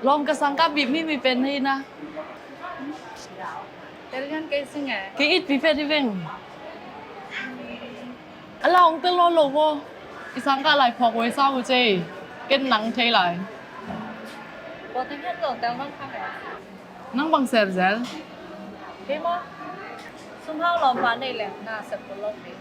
ลองกระสังกับบีมีเป็นให้นะ Dari kan casing ya. กินบีเป็นที่เว่งลองตึ้งรอลงว่าอีสังกับอะไรพอกไว้เศร้าเจกินหนังเทไหล Buat ini tuh tengok kan ya. นั่งบังเซลเซล Kemo. Somehow lomba ni lah, nah sepuluh ni.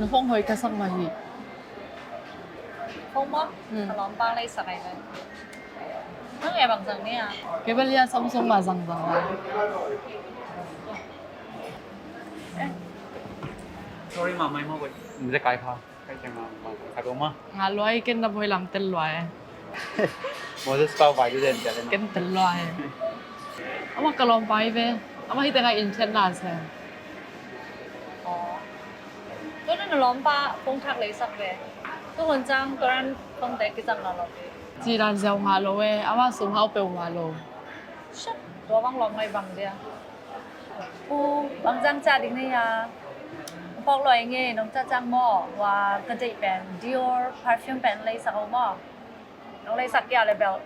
น้องพงหอยกระสังมาหี Kemo. Lomba ni sakai kan. Nang ya bang sang ni ya. เก็บเรียซัมซุงมาสั่งจังเลย Sorry mà mai mà vậy mình sẽ cài phao cái chẳng mà cài đúng không งานร้อยกินดับหอยหลังเต็นลอย mỗi thứ sau vài cái gì để กินเต็นลอยเอามากระลองไปเว้เอามาที่แต่งอินเทนนานแซง Tôi nên lomba phong thác lấy sắc về. Tôi còn trang tôi đang phong tế cái trang nào lọc đi. จีรันเซลงาโลเวเอามาสูงเขาเปลวงาโล Shit, tôi bang lom ngay bằng dia. Ô, bằng trang cha đi này à. Phong loại nghe nông cha trang mò và cái gì pen Dior perfume pen lấy sắc không mò. Nó lấy sắc kia lấy bèo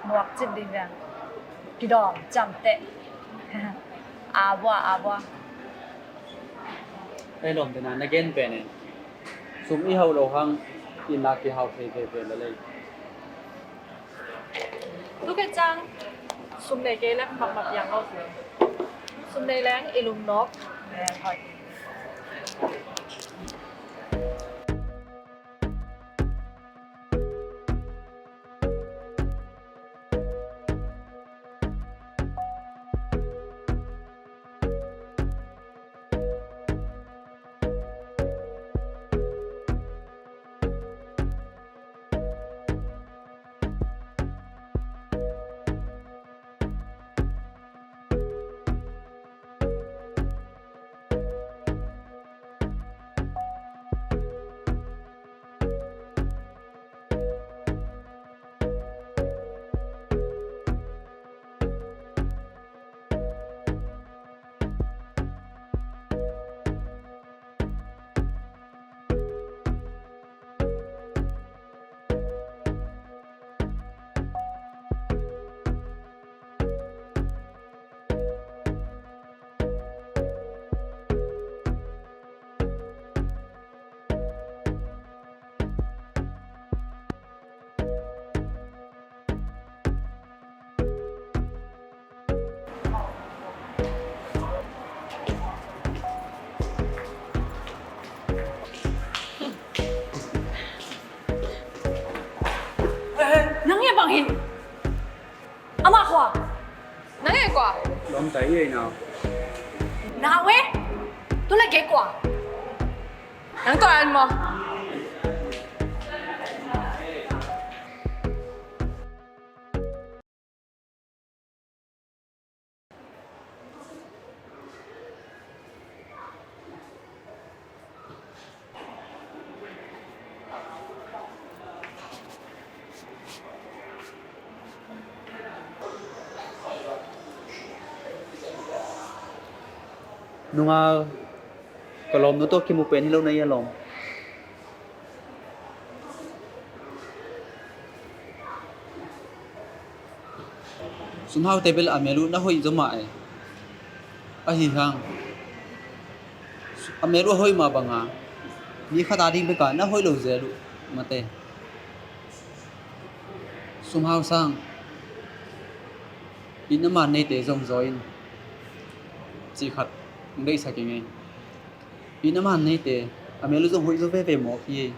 nuột chìm đi về. Cái đó chậm tệ. À bua. đây lồng thế nào nó ghen về này súng y hậu đầu hăng in là cái hậu về là lấy Tôi cái trang xung này cái lắm mặc mặc dạng đâu. Xung này láng ilum nốt. Nè thôi. Nắng nghe bằng hình. Ông mặc quả. Nắng nghe quả. đón thấy gì nào Nào ấy. Tôi lại cái quả. Nắng tôi ăn mà. nung kalau nu to kimu pen hilo na yalom sunhau table amelu na hoi zoma ai ahi hang amelu hoi ma banga ni khata ding be ka na hoi lo zelu mate sum hao sang in na man nei te zong zoin chi khat dei saking ngai in na man nei te amelu zong hoi zo ve mo khi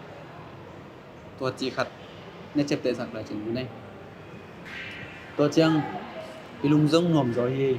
to chi khat ne chep te sak la chin nei to chang ilung zong nom zo hi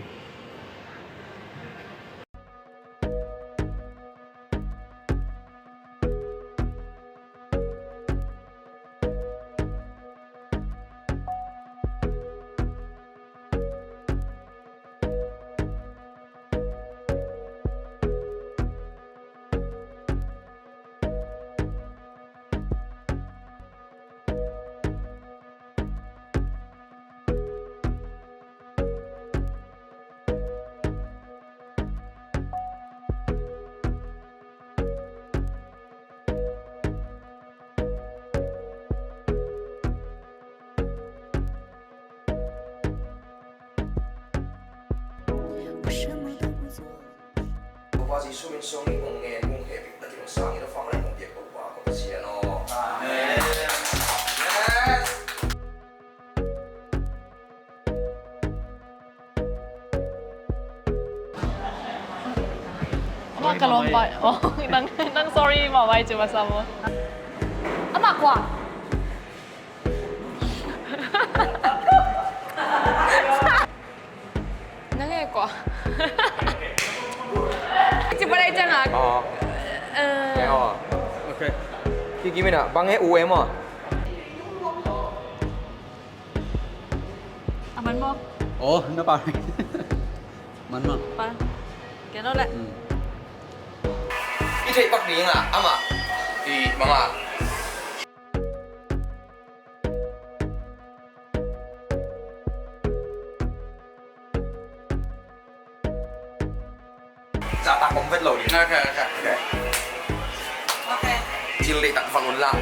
我是说明上你讲嘅讲起别个地方生意都放嚟讲别个话，咁钱咯。阿媽個老闆，哦，能 sorry 嘛，喂住乜心喎？阿媽啩？能嘅啩？接不嚟真啊？哦，幾好啊。OK，幾咩啊？幫嘅 UM 啊？阿文麼？ oh na pa man ma ไป見到咧。 呢條北面啊，啱啊。啲乜啊？Dạ ta cũng vết lồi đi. Ok. Chỉ lệ tặng phần luôn là.